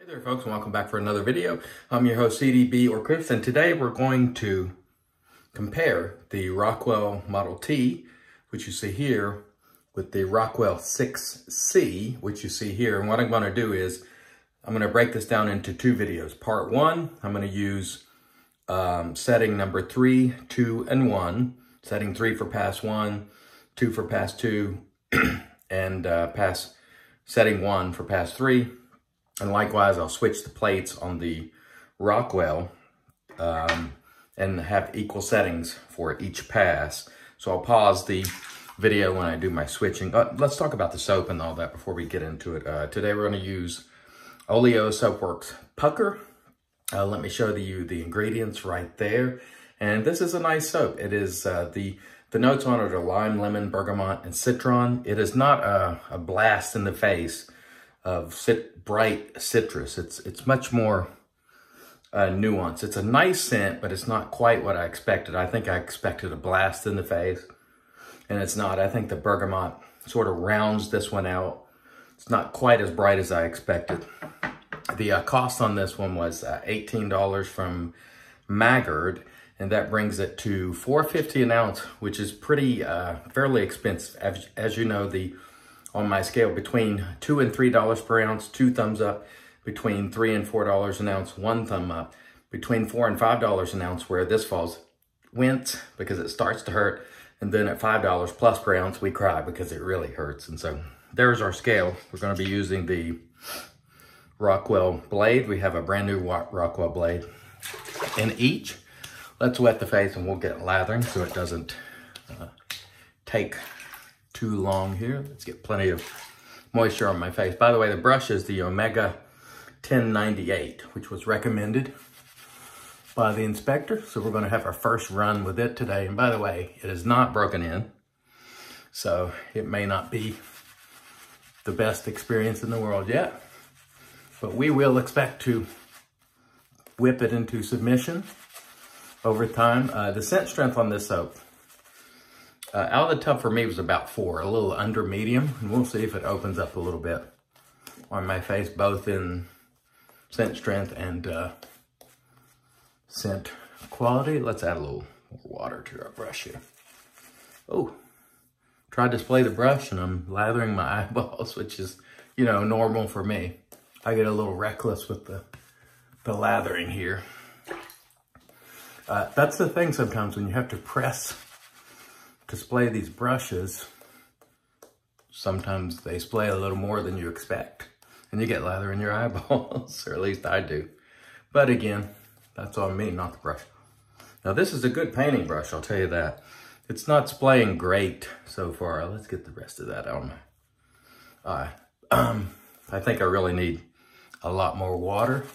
Hey there folks, and welcome back for another video. I'm your host CDB or Chris, and today we're going to compare the Rockwell Model T, which you see here, with the Rockwell 6C, which you see here. And what I'm going to do is I'm going to break this down into two videos. Part one, I'm going to use setting number 3, 2, and 1. Setting 3 for pass 1, 2 for pass 2, and setting 1 for pass 3. And likewise, I'll switch the plates on the Rockwell and have equal settings for each pass. So I'll pause the video when I do my switching. Let's talk about the soap and all that before we get into it. Today we're going to use Oleo Soapworks Pucker. Let me show you the ingredients right there. And this is a nice soap. It is, the notes on it are lime, lemon, bergamot, and citron. It is not a blast in the face of bright citrus. It's much more nuanced. It's a nice scent, but it's not quite what I expected. I think I expected a blast in the face, and it's not. I think the bergamot sort of rounds this one out. It's not quite as bright as I expected. The cost on this one was $18 from Maggard, and that brings it to $4.50 an ounce, which is pretty fairly expensive. As you know, on my scale, between $2 and $3 per ounce, 2 thumbs up. Between $3 and $4 an ounce, 1 thumb up. Between $4 and $5 an ounce, where this falls, wince, because it starts to hurt. And then at $5 plus per ounce, we cry because it really hurts. And so there's our scale. We're going to be using the Rockwell blade. We have a brand new Rockwell blade in each. Let's wet the face and we'll get lathering so it doesn't take too long here. Let's get plenty of moisture on my face. By the way, the brush is the Omega 1098, which was recommended by the inspector. So we're going to have our first run with it today. And by the way, it is not broken in, so it may not be the best experience in the world yet, but we will expect to whip it into submission over time. The scent strength on this soap, out of the tub for me was about 4, a little under medium, and we'll see if it opens up a little bit on my face, both in scent strength and scent quality. Let's add a little more water to our brush here. Oh, tried to display the brush and I'm lathering my eyeballs, which is, you know, normal for me. I get a little reckless with the lathering here. That's the thing sometimes when you have to display these brushes, sometimes they splay a little more than you expect and you get lather in your eyeballs, or at least I do. But again, that's on me, not the brush. Now this is a good painting brush, I'll tell you that. It's not splaying great so far. Let's get the rest of that on my eye. I think I really need a lot more water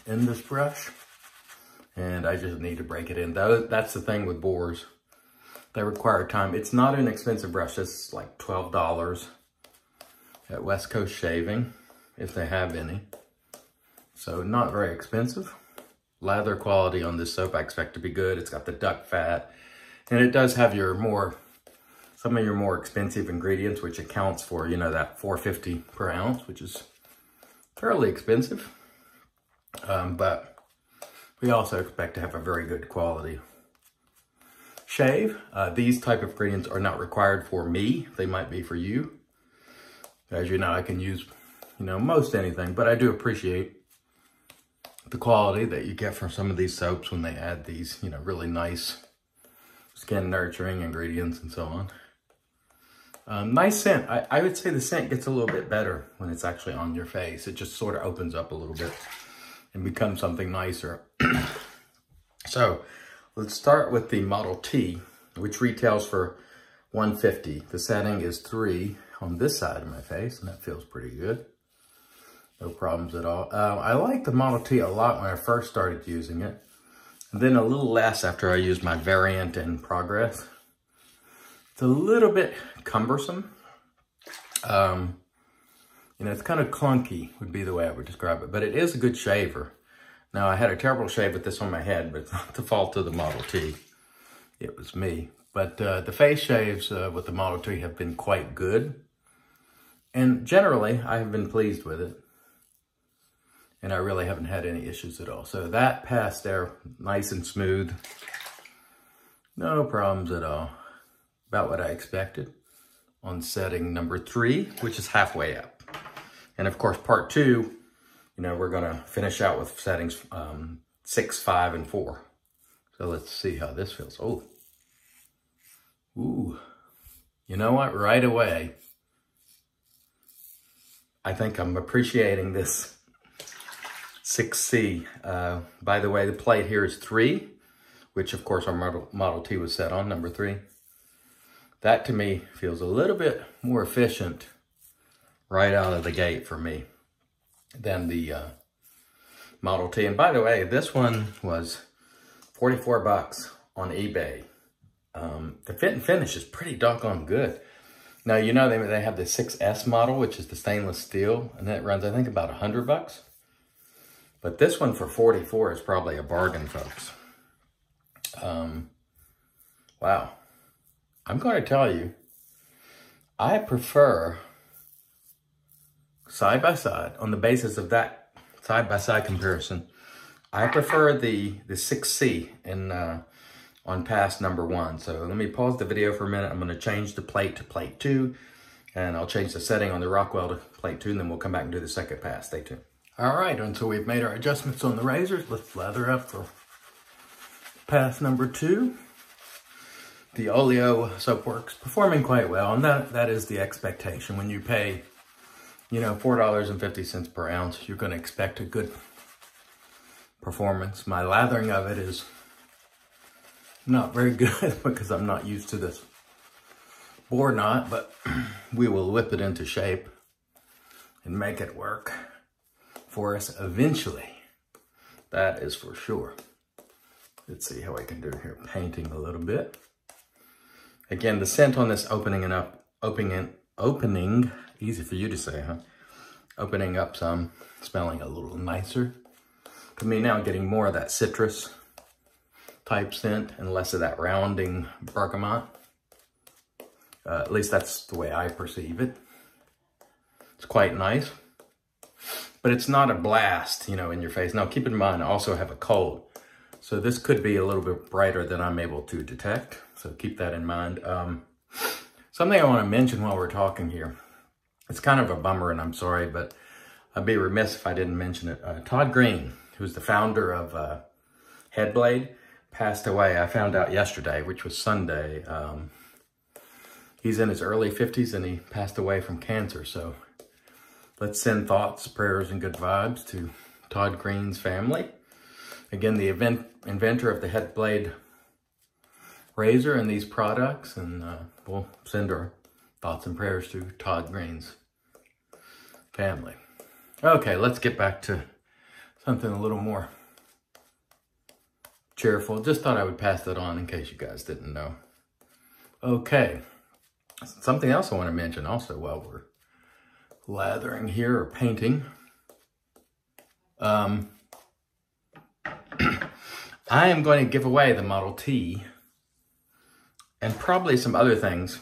in this brush, and I just need to break it in. That's the thing with bores. They require time. It's not an expensive brush. It's like $12 at West Coast Shaving, if they have any. So not very expensive. Lather quality on this soap I expect to be good. It's got the duck fat, and it does have some of your more expensive ingredients, which accounts for, you know, that $4.50 per ounce, which is fairly expensive. But we also expect to have a very good quality shave. These type of ingredients are not required for me. They might be for you. As you know, I can use, you know, most anything, but I do appreciate the quality that you get from some of these soaps when they add these, you know, really nice skin nurturing ingredients and so on. Nice scent. I would say the scent gets a little bit better when it's actually on your face. It just sort of opens up a little bit and becomes something nicer. So let's start with the Model T, which retails for $150. The setting is 3 on this side of my face, and that feels pretty good. No problems at all. I like the Model T a lot when I first started using it, and then a little less after I used my variant in progress. It's a little bit cumbersome. You know, it's kind of clunky would be the way I would describe it, but it is a good shaver. Now, I had a terrible shave with this on my head, but it's not the fault of the Model T. It was me. But the face shaves with the Model T have been quite good. And generally, I have been pleased with it. and I really haven't had any issues at all. So that passed there, nice and smooth. No problems at all. About what I expected on setting number 3, which is halfway up. And of course, part 2, you know, we're gonna finish out with settings 6, 5, and 4. So let's see how this feels. Oh, ooh, you know what? Right away, I think I'm appreciating this 6C. By the way, the plate here is 3, which of course our Model T was set on, number 3. That to me feels a little bit more efficient right out of the gate for me than the Model T. And by the way, this one was 44 bucks on eBay. The fit and finish is pretty doggone good. Now, you know, they have the 6S model, which is the stainless steel, and that runs, I think, about 100 bucks. But this one for 44 is probably a bargain, folks. Wow. I'm going to tell you, I prefer side-by-side, on the basis of that side-by-side comparison, I prefer the 6C in, on pass number 1. So let me pause the video for a minute. I'm going to change the plate to plate 2, and I'll change the setting on the Rockwell to plate 2, and then we'll come back and do the second pass. Stay tuned. All right, until we've made our adjustments on the razors, let's lather up for pass number 2. The Oleo soap works, performing quite well, and that is the expectation. When you pay, you know, $4.50 per ounce, you're going to expect a good performance. My lathering of it is not very good because I'm not used to this bore knot, but we will whip it into shape and make it work for us eventually. That is for sure. Let's see how I can do it here. Painting a little bit. Again, the scent on this opening, easy for you to say, huh? Opening up some, smelling a little nicer. To me now, getting more of that citrus type scent and less of that rounding bergamot. At least that's the way I perceive it. It's quite nice, but it's not a blast, you know, in your face. Now, keep in mind, I also have a cold. So this could be a little bit brighter than I'm able to detect. So keep that in mind. Something I want to mention while we're talking here. It's kind of a bummer, and I'm sorry, but I'd be remiss if I didn't mention it. Todd Green, who's the founder of Headblade, passed away. I found out yesterday, which was Sunday. He's in his early 50s, and he passed away from cancer. So let's send thoughts, prayers, and good vibes to Todd Green's family. Again, the inventor of the Headblade razor and these products, and we'll send our thoughts and prayers to Todd Green's family. Okay, let's get back to something a little more cheerful. Just thought I would pass that on in case you guys didn't know. Okay, something else I want to mention also while we're lathering here or painting. I am going to give away the Model T and probably some other things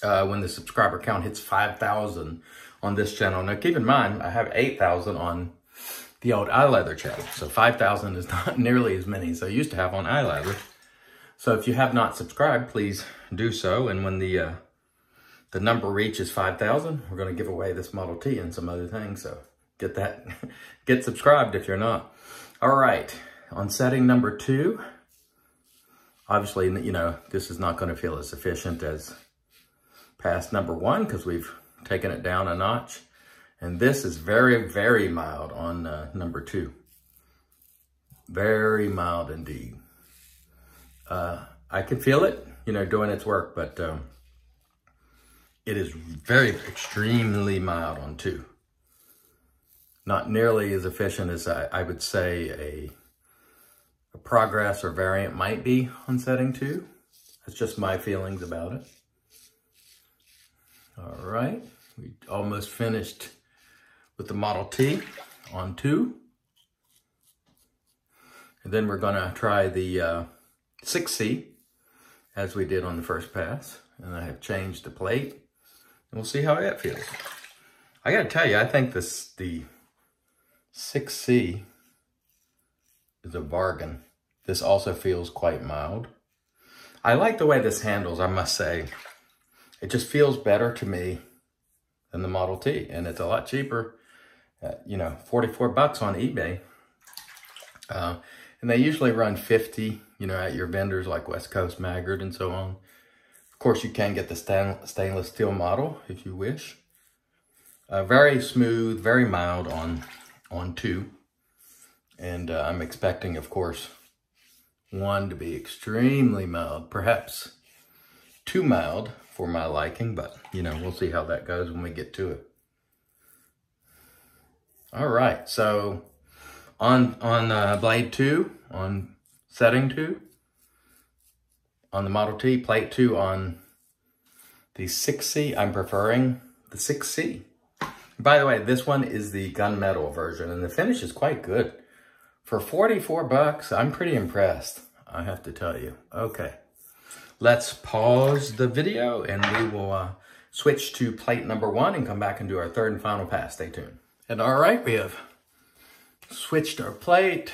when the subscriber count hits 5,000 on this channel. Now, keep in mind, I have 8,000 on the old iLeather channel. So 5,000 is not nearly as many as I used to have on iLeather. So if you have not subscribed, please do so. And when the number reaches 5,000, we're going to give away this Model T and some other things. So get subscribed if you're not. All right. On setting number 2, obviously, you know, this is not going to feel as efficient as past number 1 because we've taken it down a notch. And this is very, very mild on number 2. Very mild indeed. I can feel it, you know, doing its work, but it is very extremely mild on 2. Not nearly as efficient as I would say a Progress or Variant might be on setting 2. That's just my feelings about it. All right, we almost finished with the Model T on 2. And then we're gonna try the 6C as we did on the first pass. And I have changed the plate and we'll see how that feels. I gotta tell you, I think the 6C is a bargain. This also feels quite mild. I like the way this handles, I must say. It just feels better to me than the Model T, and it's a lot cheaper at, you know, 44 bucks on eBay. And they usually run 50, you know, at your vendors like West Coast, Maggard, and so on. Of course, you can get the stainless steel model if you wish. Very smooth, very mild on 2. And I'm expecting, of course, 1 to be extremely mild, perhaps too mild for my liking, but, you know, we'll see how that goes when we get to it. All right, so on blade 2, on setting 2, on the Model T, plate 2 on the 6C, I'm preferring the 6C. By the way, this one is the gunmetal version, and the finish is quite good. For 44 bucks, I'm pretty impressed, I have to tell you. Okay, let's pause the video, and we will switch to plate number 1 and come back and do our third and final pass. Stay tuned. And all right, we have switched our plate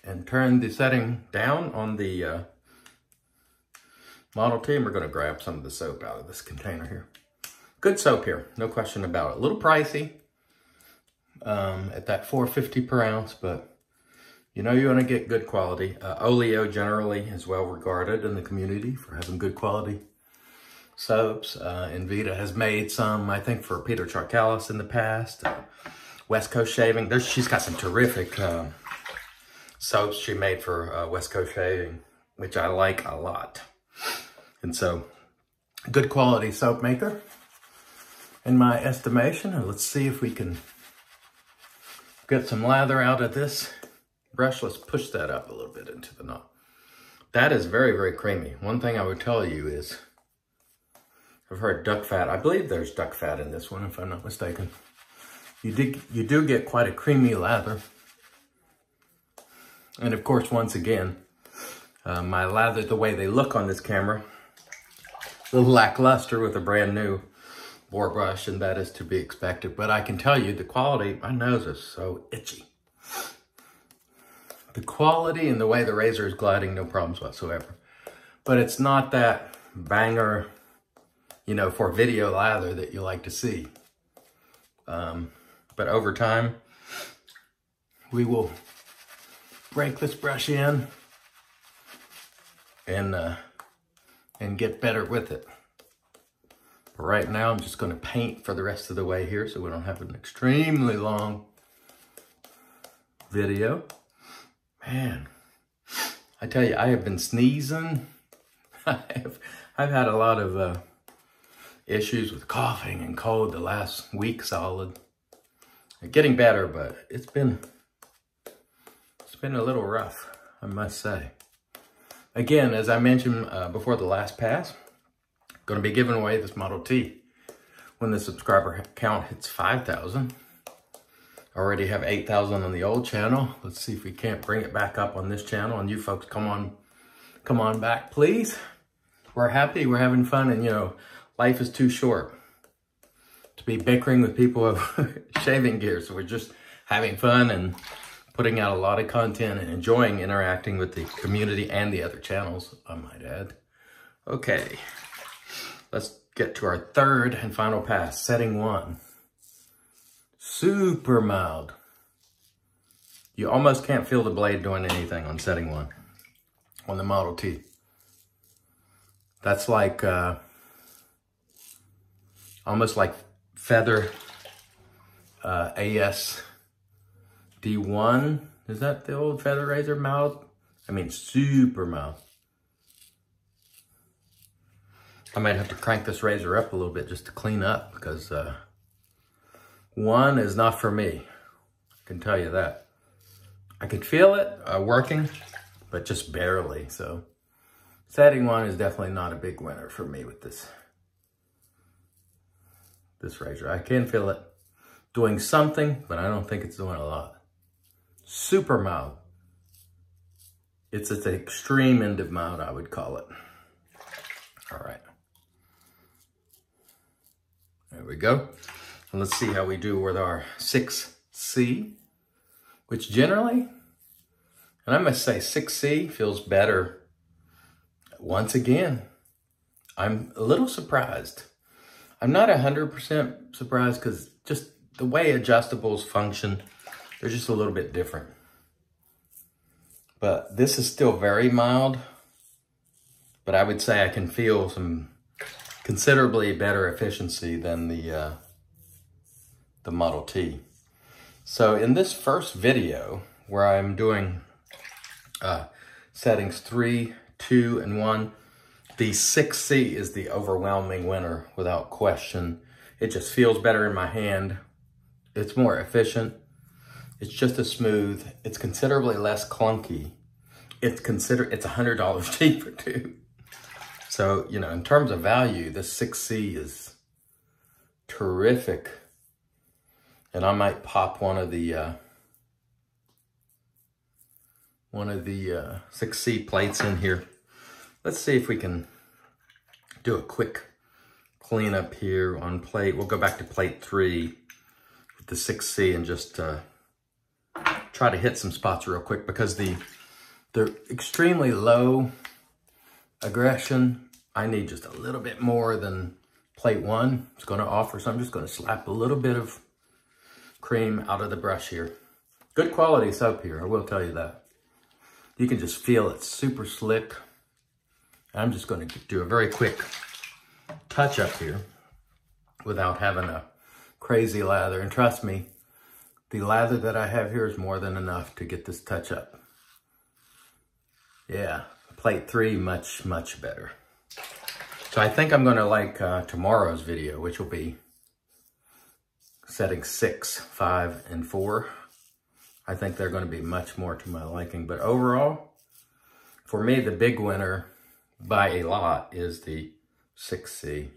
and turned the setting down on the Model T, and we're going to grab some of the soap out of this container here. Good soap here, no question about it. A little pricey at that $4.50 per ounce, but you know you're going to get good quality. Oleo generally is well regarded in the community for having good quality soaps. Invita has made some, I think, for Peter Charkalis in the past. West Coast Shaving, she's got some terrific soaps she made for West Coast Shaving, which I like a lot. And so, good quality soap maker, in my estimation. And let's see if we can get some lather out of this brush. Let's push that up a little bit into the knot. That is very, very creamy. One thing I would tell you is, I've heard duck fat. I believe there's duck fat in this one, if I'm not mistaken. You do get quite a creamy lather. And of course, once again, my lather, the way they look on this camera, a little lackluster with a brand new bore brush, and that is to be expected. But I can tell you the quality, my nose is so itchy. The quality and the way the razor is gliding, no problems whatsoever. But it's not that banger, you know, for video lather that you like to see. But over time, we will break this brush in and get better with it. But right now, I'm just going to paint for the rest of the way here so we don't have an extremely long video. Man, I tell you, I have been sneezing. I've had a lot of issues with coughing and cold the last week solid. Getting better, but it's been a little rough, I must say. Again, as I mentioned before the last pass, I'm going to be giving away this Model T when the subscriber count hits 5,000. I already have 8,000 on the old channel. Let's see if we can't bring it back up on this channel. And you folks, come on back, please. We're happy, we're having fun, and you know, life is too short to be bickering with people of shaving gear. So we're just having fun and putting out a lot of content and enjoying interacting with the community and the other channels, I might add. Okay, let's get to our third and final pass, setting 1. Super mild. You almost can't feel the blade doing anything on setting 1 on the Model T. That's like, almost like Feather AS D1. Is that the old Feather razor mild? I mean, super mild. I might have to crank this razor up a little bit just to clean up, because 1 is not for me. I can tell you that. I could feel it working, but just barely. So setting 1 is definitely not a big winner for me with this razor. I can feel it doing something, but I don't think it's doing a lot. Super mild. It's at the extreme end of mild, I would call it. All right. There we go. And let's see how we do with our 6C. which generally, and I must say 6C feels better. Once again, I'm a little surprised. I'm not 100% surprised because just the way adjustables function, they're just a little bit different. But this is still very mild, but I would say I can feel some considerably better efficiency than the Model T. So in this first video where I'm doing settings 3, 2, and 1, the 6C is the overwhelming winner without question. It just feels better in my hand. It's more efficient. It's just as smooth. It's considerably less clunky. It's $100 cheaper too. So, you know, in terms of value, the 6C is terrific. And I might pop one of the 6C plates in here. Let's see if we can do a quick cleanup here on plate. We'll go back to plate 3 with the 6C and just try to hit some spots real quick because they're extremely low aggression. I need just a little bit more than plate 1 is going to offer, so I'm just going to slap a little bit of cream out of the brush here. Good quality soap here, I will tell you that. You can just feel it's super slick. I'm just going to do a very quick touch up here without having a crazy lather. And trust me, the lather that I have here is more than enough to get this touch up. Yeah, plate 3, much, much better. So I think I'm going to like tomorrow's video, which will be setting 6, 5, and 4. I think they're going to be much more to my liking. But overall, for me, the big winner by a lot is the 6C.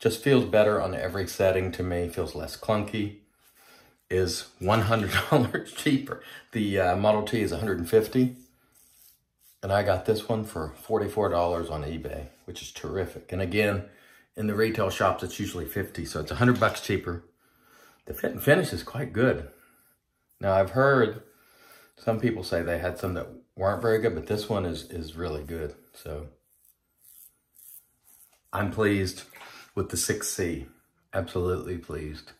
Just feels better on every setting to me. Feels less clunky. Is $100 cheaper. The Model T is $150. And I got this one for $44 on eBay, which is terrific. And again, in the retail shops, it's usually $50, so it's $100 cheaper. The fit and finish is quite good. Now, I've heard some people say they had some that weren't very good, but this one is really good. So I'm pleased with the 6C. Absolutely pleased.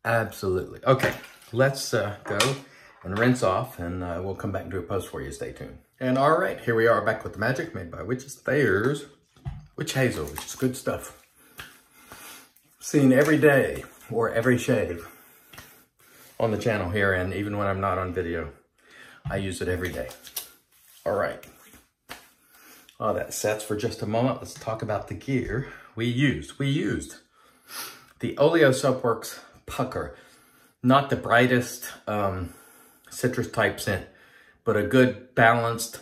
Absolutely. Okay, let's go and rinse off, and we'll come back and do a post for you. Stay tuned. And all right, here we are back with the magic made by Witch's Thayer's Witch Hazel, which is good stuff. Seen every day or every shave on the channel here, and even when I'm not on video, I use it every day. All right. Oh, that sets for just a moment. Let's talk about the gear we used. We used the Oleo Soapworks Pucker. Not the brightest citrus type scent, but a good balanced,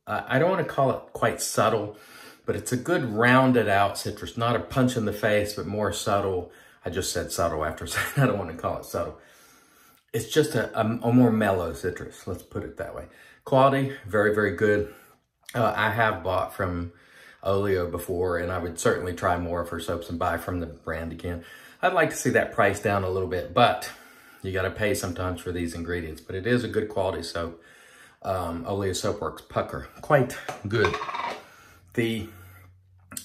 I don't want to call it quite subtle, but it's a good rounded out citrus. Not a punch in the face, but more subtle. I just said subtle after saying I don't want to call it subtle. It's just a more mellow citrus, let's put it that way. Quality, very, very good. I have bought from Oleo before, and I would certainly try more of her soaps and buy from the brand again. I'd like to see that price down a little bit, but you got to pay sometimes for these ingredients. But it is a good quality soap. Oleo Soapworks Pucker, quite good. The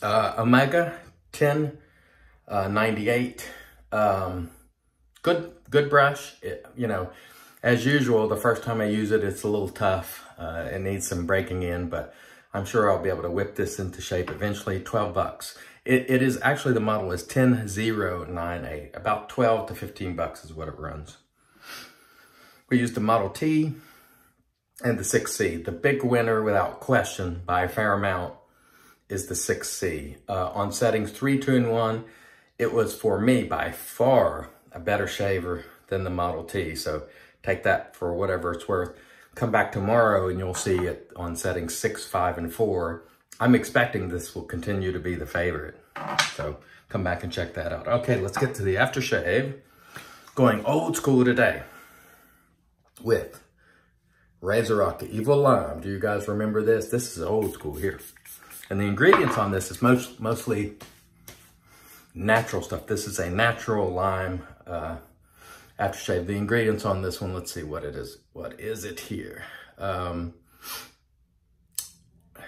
Omega 1098, good brush. You know, as usual, the first time I use it, it's a little tough. It needs some breaking in, but I'm sure I'll be able to whip this into shape eventually. 12 bucks. It is actually, the model is 10098. About 12 to 15 bucks is what it runs. We used the Model T and the 6C. The big winner, without question, by a fair amount, is the 6C. On settings 3, 2, and 1, it was, for me, by far a better shaver than the Model T. So take that for whatever it's worth. Come back tomorrow and you'll see it on settings 6, 5, and 4. I'm expecting this will continue to be the favorite. So come back and check that out. Okay, let's get to the aftershave. Going old school today with RazoRock, the Evil Lime. Do you guys remember this? This is old school here. And the ingredients on this is mostly natural stuff. This is a natural lime Aftershave. The ingredients on this one, let's see what it is. What is it here?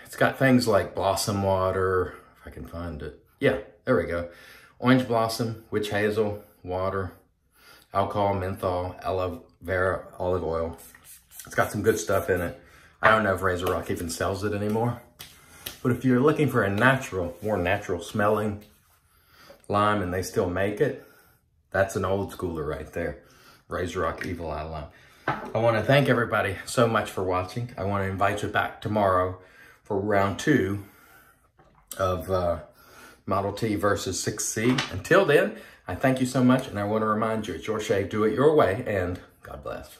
It's got things like blossom water, if I can find it. Yeah, there we go. Orange blossom, witch hazel, water, alcohol, menthol, aloe vera, olive oil. It's got some good stuff in it. I don't know if RazoRock even sells it anymore. But if you're looking for a natural, more natural smelling lime and they still make it, that's an old schooler right there. RazoRock Evil Eye Lime. I want to thank everybody so much for watching. I want to invite you back tomorrow for round 2 of Model T versus 6C. Until then, I thank you so much, and I want to remind you, it's your shave, do it your way, and God bless.